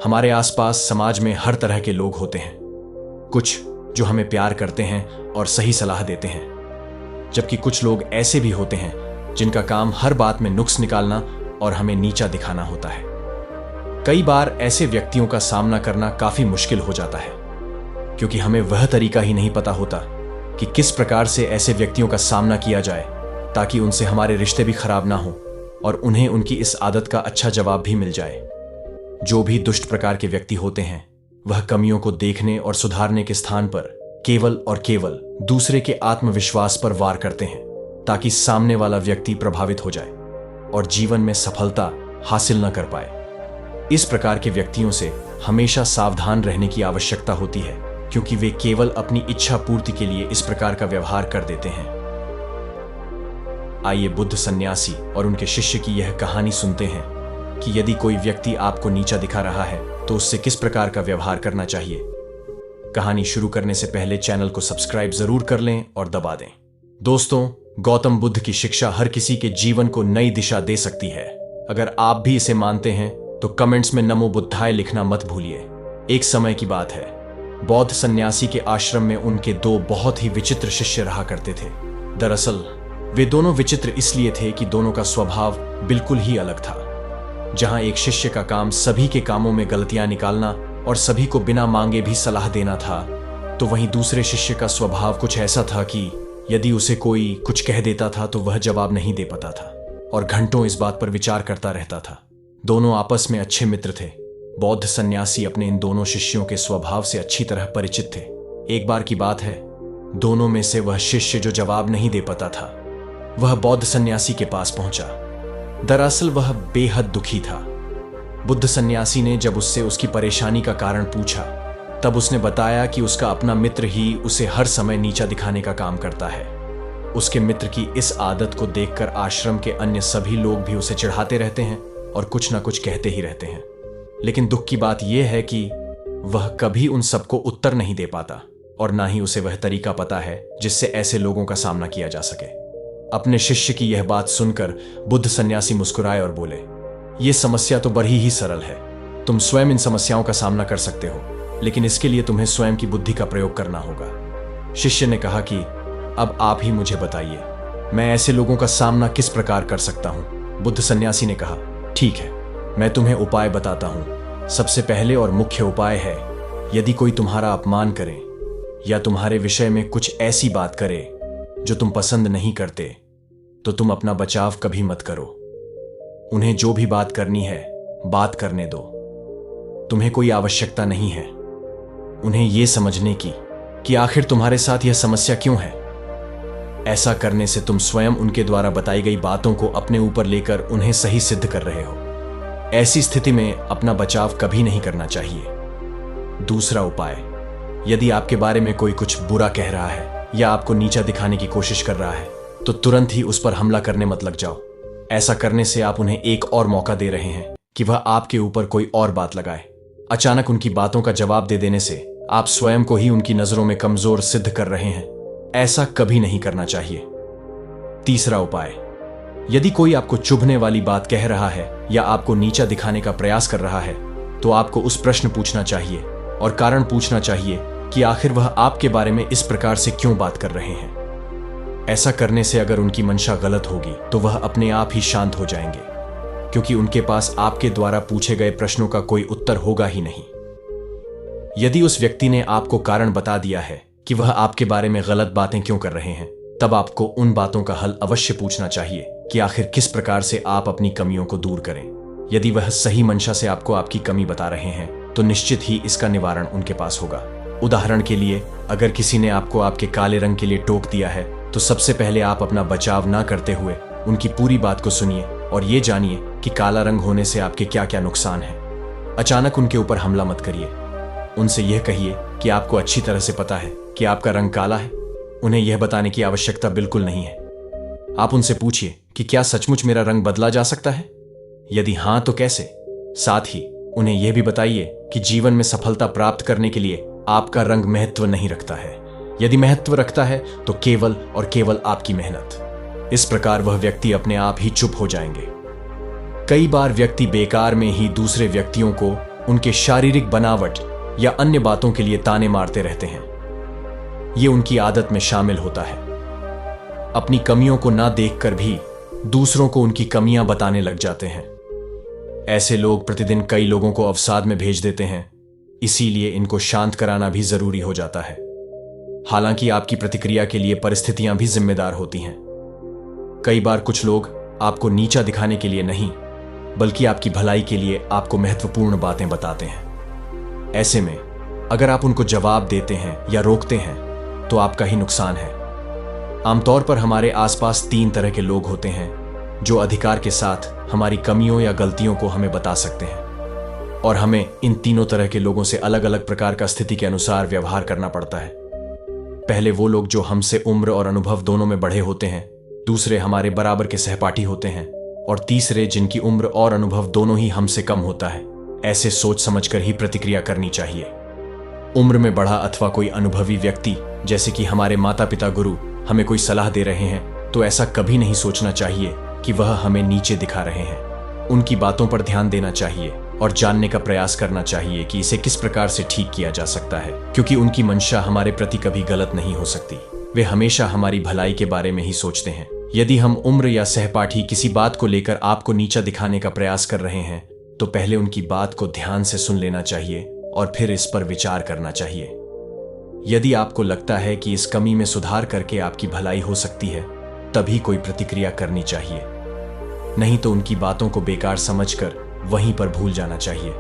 हमारे आसपास समाज में हर तरह के लोग होते हैं। कुछ जो हमें प्यार करते हैं और सही सलाह देते हैं, जबकि कुछ लोग ऐसे भी होते हैं जिनका काम हर बात में नुक्स निकालना और हमें नीचा दिखाना होता है। कई बार ऐसे व्यक्तियों का सामना करना काफी मुश्किल हो जाता है, क्योंकि हमें वह तरीका ही नहीं पता होता कि किस प्रकार से ऐसे व्यक्तियों का सामना किया जाए ताकि उनसे हमारे रिश्ते भी खराब ना हो और उन्हें उनकी इस आदत का अच्छा जवाब भी मिल जाए। जो भी दुष्ट प्रकार के व्यक्ति होते हैं, वह कमियों को देखने और सुधारने के स्थान पर केवल और केवल दूसरे के आत्मविश्वास पर वार करते हैं, ताकि सामने वाला व्यक्ति प्रभावित हो जाए और जीवन में सफलता हासिल न कर पाए। इस प्रकार के व्यक्तियों से हमेशा सावधान रहने की आवश्यकता होती है, क्योंकि वे केवल अपनी इच्छा पूर्ति के लिए इस प्रकार का व्यवहार कर देते हैं। आइए बुद्ध सन्यासी और उनके शिष्य की यह कहानी सुनते हैं कि यदि कोई व्यक्ति आपको नीचा दिखा रहा है तो उससे किस प्रकार का व्यवहार करना चाहिए। कहानी शुरू करने से पहले चैनल को सब्सक्राइब जरूर कर लें और दबा दें। दोस्तों, गौतम बुद्ध की शिक्षा हर किसी के जीवन को नई दिशा दे सकती है। अगर आप भी इसे मानते हैं तो कमेंट्स में नमो बुद्धाय लिखना मत भूलिए। एक समय की बात है, बौद्ध सन्यासी के आश्रम में उनके दो बहुत ही विचित्र शिष्य रहा करते थे। दरअसल वे दोनों विचित्र इसलिए थे कि दोनों का स्वभाव बिल्कुल ही अलग था। जहां एक शिष्य का काम सभी के कामों में गलतियां निकालना और सभी को बिना मांगे भी सलाह देना था, तो वहीं दूसरे शिष्य का स्वभाव कुछ ऐसा था कि यदि उसे कोई कुछ कह देता था तो वह जवाब नहीं दे पाता था और घंटों इस बात पर विचार करता रहता था। दोनों आपस में अच्छे मित्र थे। बौद्ध सन्यासी अपने इन दोनों शिष्यों के स्वभाव से अच्छी तरह परिचित थे। एक बार की बात है, दोनों में से वह शिष्य जो जवाब नहीं दे पाता था, वह बौद्ध सन्यासी के पास पहुंचा। दरअसल वह बेहद दुखी था। बुद्ध सन्यासी ने जब उससे उसकी परेशानी का कारण पूछा, तब उसने बताया कि उसका अपना मित्र ही उसे हर समय नीचा दिखाने का काम करता है। उसके मित्र की इस आदत को देखकर आश्रम के अन्य सभी लोग भी उसे चिढ़ाते रहते हैं और कुछ ना कुछ कहते ही रहते हैं। लेकिन दुख की बात यह है कि वह कभी उन सबको उत्तर नहीं दे पाता और ना ही उसे वह तरीका पता है जिससे ऐसे लोगों का सामना किया जा सके। अपने शिष्य की यह बात सुनकर बुद्ध सन्यासी मुस्कुराए और बोले, यह समस्या तो बड़ी ही सरल है। तुम स्वयं इन समस्याओं का सामना कर सकते हो, लेकिन इसके लिए तुम्हें स्वयं की बुद्धि का प्रयोग करना होगा। शिष्य ने कहा कि अब आप ही मुझे बताइए, मैं ऐसे लोगों का सामना किस प्रकार कर सकता हूं। बुद्ध सन्यासी ने कहा, ठीक है, मैं तुम्हें उपाय बताता हूं। सबसे पहले और मुख्य उपाय है, यदि कोई तुम्हारा अपमान करे या तुम्हारे विषय में कुछ ऐसी बात करे जो तुम पसंद नहीं करते, तो तुम अपना बचाव कभी मत करो। उन्हें जो भी बात करनी है बात करने दो। तुम्हें कोई आवश्यकता नहीं है उन्हें यह समझने की कि आखिर तुम्हारे साथ यह समस्या क्यों है। ऐसा करने से तुम स्वयं उनके द्वारा बताई गई बातों को अपने ऊपर लेकर उन्हें सही सिद्ध कर रहे हो। ऐसी स्थिति में अपना बचाव कभी नहीं करना चाहिए। दूसरा उपाय, यदि आपके बारे में कोई कुछ बुरा कह रहा है या आपको नीचा दिखाने की कोशिश कर रहा है, तो तुरंत ही उस पर हमला करने मत लग जाओ। ऐसा करने से आप उन्हें एक और मौका दे रहे हैं कि वह आपके ऊपर कोई और बात लगाए। अचानक उनकी बातों का जवाब दे देने से आप स्वयं को ही उनकी नजरों में कमजोर सिद्ध कर रहे हैं। ऐसा कभी नहीं करना चाहिए। तीसरा उपाय, यदि कोई आपको चुभने वाली बात कह रहा है या आपको नीचा दिखाने का प्रयास कर रहा है, तो आपको उस प्रश्न पूछना चाहिए और कारण पूछना चाहिए कि आखिर वह आपके बारे में इस प्रकार से क्यों बात कर रहे हैं। ऐसा करने से अगर उनकी मंशा गलत होगी तो वह अपने आप ही शांत हो जाएंगे, क्योंकि उनके पास आपके द्वारा पूछे गए प्रश्नों का कोई उत्तर होगा ही नहीं। यदि उस व्यक्ति ने आपको कारण बता दिया है कि वह आपके बारे में गलत बातें क्यों कर रहे हैं, तब आपको उन बातों का हल अवश्य पूछना चाहिए कि आखिर किस प्रकार से आप अपनी कमियों को दूर करें। यदि वह सही मंशा से आपको आपकी कमी बता रहे हैं, तो निश्चित ही इसका निवारण उनके पास होगा। उदाहरण के लिए, अगर किसी ने आपको आपके काले रंग के लिए टोक दिया है, तो सबसे पहले आप अपना बचाव ना करते हुए उनकी पूरी बात को सुनिए और ये जानिए कि काला रंग होने से आपके क्या क्या नुकसान हैं। अचानक उनके ऊपर हमला मत करिए। उनसे यह कहिए कि आपको अच्छी तरह से पता है कि आपका रंग काला है। उन्हें यह बताने की आवश्यकता बिल्कुल नहीं है। आप उनसे पूछिए कि क्या सचमुच मेरा रंग बदला जा सकता है? यदि हां तो कैसे? साथ ही उन्हें यह भी बताइए कि जीवन में सफलता प्राप्त करने के लिए आपका रंग महत्व नहीं रखता है। यदि महत्व रखता है तो केवल और केवल आपकी मेहनत। इस प्रकार वह व्यक्ति अपने आप ही चुप हो जाएंगे। कई बार व्यक्ति बेकार में ही दूसरे व्यक्तियों को उनके शारीरिक बनावट या अन्य बातों के लिए ताने मारते रहते हैं। ये उनकी आदत में शामिल होता है। अपनी कमियों को ना देखकर भी दूसरों को उनकी कमियां बताने लग जाते हैं। ऐसे लोग प्रतिदिन कई लोगों को अवसाद में भेज देते हैं, इसीलिए इनको शांत कराना भी जरूरी हो जाता है। हालांकि आपकी प्रतिक्रिया के लिए परिस्थितियां भी जिम्मेदार होती हैं। कई बार कुछ लोग आपको नीचा दिखाने के लिए नहीं, बल्कि आपकी भलाई के लिए आपको महत्वपूर्ण बातें बताते हैं। ऐसे में अगर आप उनको जवाब देते हैं या रोकते हैं तो आपका ही नुकसान है। आमतौर पर हमारे आसपास 3 तरह के लोग होते हैं जो अधिकार के साथ हमारी कमियों या गलतियों को हमें बता सकते हैं, और हमें इन तीनों तरह के लोगों से अलग अलग प्रकार का स्थिति के अनुसार व्यवहार करना पड़ता है। पहले वो लोग जो हमसे उम्र और अनुभव दोनों में बढ़े होते हैं, दूसरे हमारे बराबर के सहपाठी होते हैं, और तीसरे जिनकी उम्र और अनुभव दोनों ही हमसे कम होता है। ऐसे सोच समझकर ही प्रतिक्रिया करनी चाहिए। उम्र में बढ़ा अथवा कोई अनुभवी व्यक्ति जैसे कि हमारे माता पिता गुरु हमें कोई सलाह दे रहे हैं तो ऐसा कभी नहीं सोचना चाहिए कि वह हमें नीचे दिखा रहे हैं। उनकी बातों पर ध्यान देना चाहिए और जानने का प्रयास करना चाहिए कि इसे किस प्रकार से ठीक किया जा सकता है, क्योंकि उनकी मंशा हमारे प्रति कभी गलत नहीं हो सकती। वे हमेशा हमारी भलाई के बारे में ही सोचते हैं। यदि हम उम्र या सहपाठी किसी बात को लेकर आपको नीचा दिखाने का प्रयास कर रहे हैं तो पहले उनकी बात को ध्यान से सुन लेना चाहिए और फिर इस पर विचार करना चाहिए। यदि आपको लगता है कि इस कमी में सुधार करके आपकी भलाई हो सकती है, तभी कोई प्रतिक्रिया करनी चाहिए। नहीं तो उनकी बातों को बेकार समझकर वहीं पर भूल जाना चाहिए।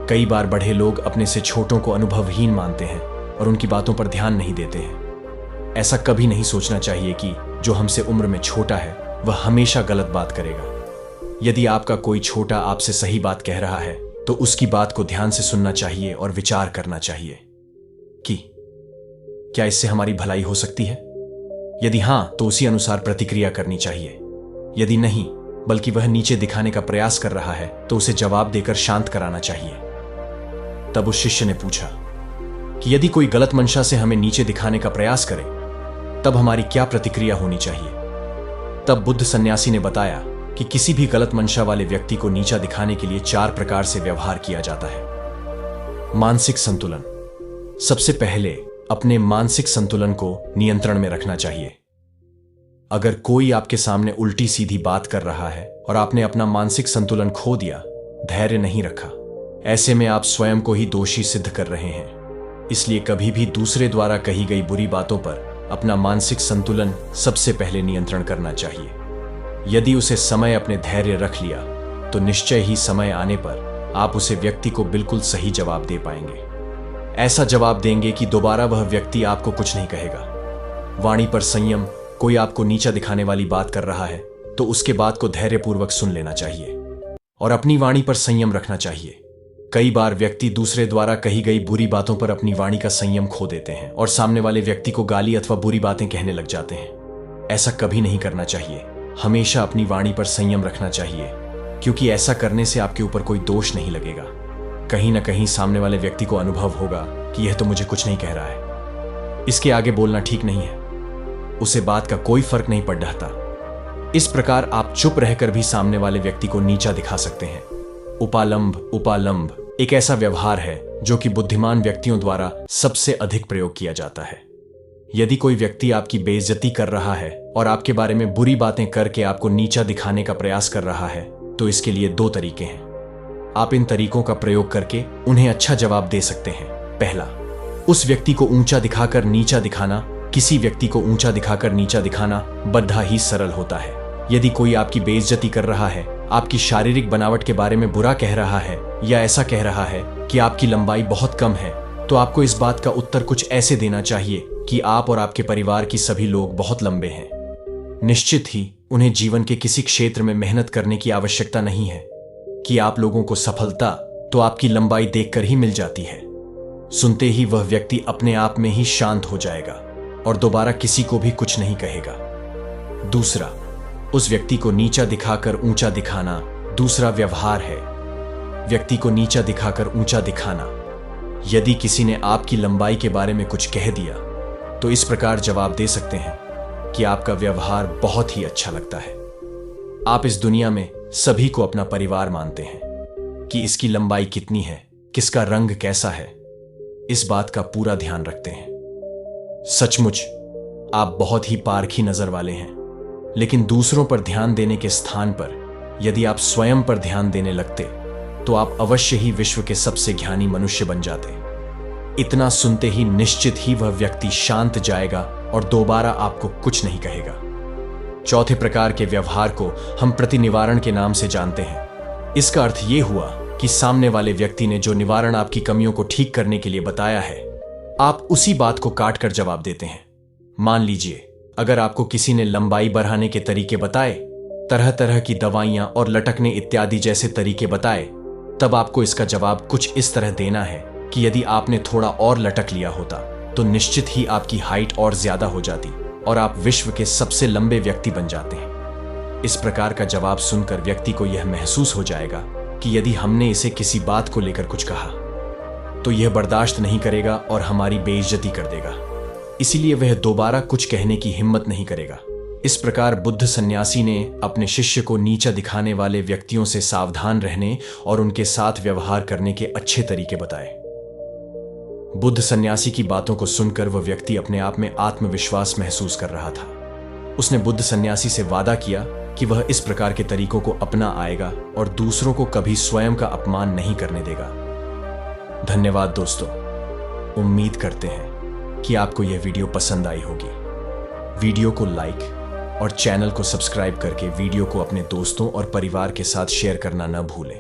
कई बार बड़े लोग अपने से छोटों को अनुभवहीन मानते हैं और उनकी बातों पर ध्यान नहीं देते हैं। ऐसा कभी नहीं सोचना चाहिए कि जो हमसे उम्र में छोटा है वह हमेशा गलत बात करेगा। यदि आपका कोई छोटा आपसे सही बात कह रहा है तो उसकी बात को ध्यान से सुनना चाहिए और विचार करना चाहिए कि क्या इससे हमारी भलाई हो सकती है। यदि हां, तो उसी अनुसार प्रतिक्रिया करनी चाहिए। यदि नहीं, बल्कि वह नीचे दिखाने का प्रयास कर रहा है, तो उसे जवाब देकर शांत कराना चाहिए। तब उस शिष्य ने पूछा कि यदि कोई गलत मंशा से हमें नीचे दिखाने का प्रयास करे तब हमारी क्या प्रतिक्रिया होनी चाहिए। तब बुद्ध सन्यासी ने बताया कि किसी भी गलत मंशा वाले व्यक्ति को नीचा दिखाने के लिए 4 प्रकार से व्यवहार किया जाता है। मानसिक संतुलन। सबसे पहले अपने मानसिक संतुलन को नियंत्रण में रखना चाहिए। अगर कोई आपके सामने उल्टी सीधी बात कर रहा है और आपने अपना मानसिक संतुलन खो दिया, धैर्य नहीं रखा, ऐसे में आप स्वयं को ही दोषी सिद्ध कर रहे हैं। इसलिए कभी भी दूसरे द्वारा कही गई बुरी बातों पर अपना मानसिक संतुलन सबसे पहले नियंत्रण करना चाहिए। यदि उसे समय अपने धैर्य रख लिया तो निश्चय ही समय आने पर आप उसे व्यक्ति को बिल्कुल सही जवाब दे पाएंगे। ऐसा जवाब देंगे कि दोबारा वह व्यक्ति आपको कुछ नहीं कहेगा। वाणी पर संयम। कोई आपको नीचा दिखाने वाली बात कर रहा है तो उसके बात को धैर्यपूर्वक सुन लेना चाहिए और अपनी वाणी पर संयम रखना चाहिए। कई बार व्यक्ति दूसरे द्वारा कही गई बुरी बातों पर अपनी वाणी का संयम खो देते हैं और सामने वाले व्यक्ति को गाली अथवा बुरी बातें कहने लग जाते हैं। ऐसा कभी नहीं करना चाहिए। हमेशा अपनी वाणी पर संयम रखना चाहिए, क्योंकि ऐसा करने से आपके ऊपर कोई दोष नहीं लगेगा। कहीं ना कहीं सामने वाले व्यक्ति को अनुभव होगा कि यह तो मुझे कुछ नहीं कह रहा है, इसके आगे बोलना ठीक नहीं है, उसे बात का कोई फर्क नहीं पड़ रहा था। इस प्रकार आप चुप रहकर भी सामने वाले व्यक्ति को नीचा दिखा सकते हैं। उपालंब एक ऐसा व्यवहार है जो कि बुद्धिमान व्यक्तियों द्वारा सबसे अधिक प्रयोग किया जाता है। यदि कोई व्यक्ति आपकी बेइज्जती कर रहा है और आपके बारे में बुरी बातें करके आपको नीचा दिखाने का प्रयास कर रहा है तो इसके लिए 2 तरीके हैं। आप इन तरीकों का प्रयोग करके उन्हें अच्छा जवाब दे सकते हैं। पहला, उस व्यक्ति को ऊंचा दिखाकर नीचा दिखाना। किसी व्यक्ति को ऊंचा दिखाकर नीचा दिखाना बड़ा ही सरल होता है। यदि कोई आपकी बेइज्जती कर रहा है, आपकी शारीरिक बनावट के बारे में बुरा कह रहा है या ऐसा कह रहा है कि आपकी लंबाई बहुत कम है, तो आपको इस बात का उत्तर कुछ ऐसे देना चाहिए कि आप और आपके परिवार की सभी लोग बहुत लंबे हैं। निश्चित ही उन्हें जीवन के किसी क्षेत्र में मेहनत करने की आवश्यकता नहीं है कि आप लोगों को सफलता तो आपकी लंबाई देखकर ही मिल जाती है। सुनते ही वह व्यक्ति अपने आप में ही शांत हो जाएगा और दोबारा किसी को भी कुछ नहीं कहेगा। दूसरा, उस व्यक्ति को नीचा दिखाकर ऊंचा दिखाना दूसरा व्यवहार है। व्यक्ति को नीचा दिखाकर ऊंचा दिखाना। यदि किसी ने आपकी लंबाई के बारे में कुछ कह दिया तो इस प्रकार जवाब दे सकते हैं कि आपका व्यवहार बहुत ही अच्छा लगता है। आप इस दुनिया में सभी को अपना परिवार मानते हैं कि इसकी लंबाई कितनी है किसका रंग कैसा है, इस बात का पूरा ध्यान रखते हैं। सचमुच आप बहुत ही पारखी नजर वाले हैं, लेकिन दूसरों पर ध्यान देने के स्थान पर यदि आप स्वयं पर ध्यान देने लगते तो आप अवश्य ही विश्व के सबसे ज्ञानी मनुष्य बन जाते। इतना सुनते ही निश्चित ही वह व्यक्ति शांत जाएगा और दोबारा आपको कुछ नहीं कहेगा। चौथे प्रकार के व्यवहार को हम प्रतिनिवारण के नाम से जानते हैं। इसका अर्थ यह हुआ कि सामने वाले व्यक्ति ने जो निवारण आपकी कमियों को ठीक करने के लिए बताया है, आप उसी बात को काट कर जवाब देते हैं। मान लीजिए, अगर आपको किसी ने लंबाई बढ़ाने के तरीके बताए, तरह तरह की दवाइयां और लटकने इत्यादि जैसे तरीके बताए, तब आपको इसका जवाब कुछ इस तरह देना है कि यदि आपने थोड़ा और लटक लिया होता तो निश्चित ही आपकी हाइट और ज्यादा हो जाती और आप विश्व के सबसे लंबे व्यक्ति बन जाते हैं। इस प्रकार का जवाब सुनकर व्यक्ति को यह महसूस हो जाएगा कि यदि हमने इसे किसी बात को लेकर कुछ कहा तो यह बर्दाश्त नहीं करेगा और हमारी बेइज्जती कर देगा, इसीलिए वह दोबारा कुछ कहने की हिम्मत नहीं करेगा। इस प्रकार बुद्ध सन्यासी ने अपने शिष्य को नीचा दिखाने वाले व्यक्तियों से सावधान रहने और उनके साथ व्यवहार करने के अच्छे तरीके बताए। बुद्ध सन्यासी की बातों को सुनकर वह व्यक्ति अपने आप में आत्मविश्वास महसूस कर रहा था। उसने बुद्ध सन्यासी से वादा किया कि वह इस प्रकार के तरीकों को अपना आएगा और दूसरों को कभी स्वयं का अपमान नहीं करने देगा। धन्यवाद दोस्तों, उम्मीद करते हैं कि आपको यह वीडियो पसंद आई होगी। वीडियो को लाइक और चैनल को सब्सक्राइब करके वीडियो को अपने दोस्तों और परिवार के साथ शेयर करना न भूलें।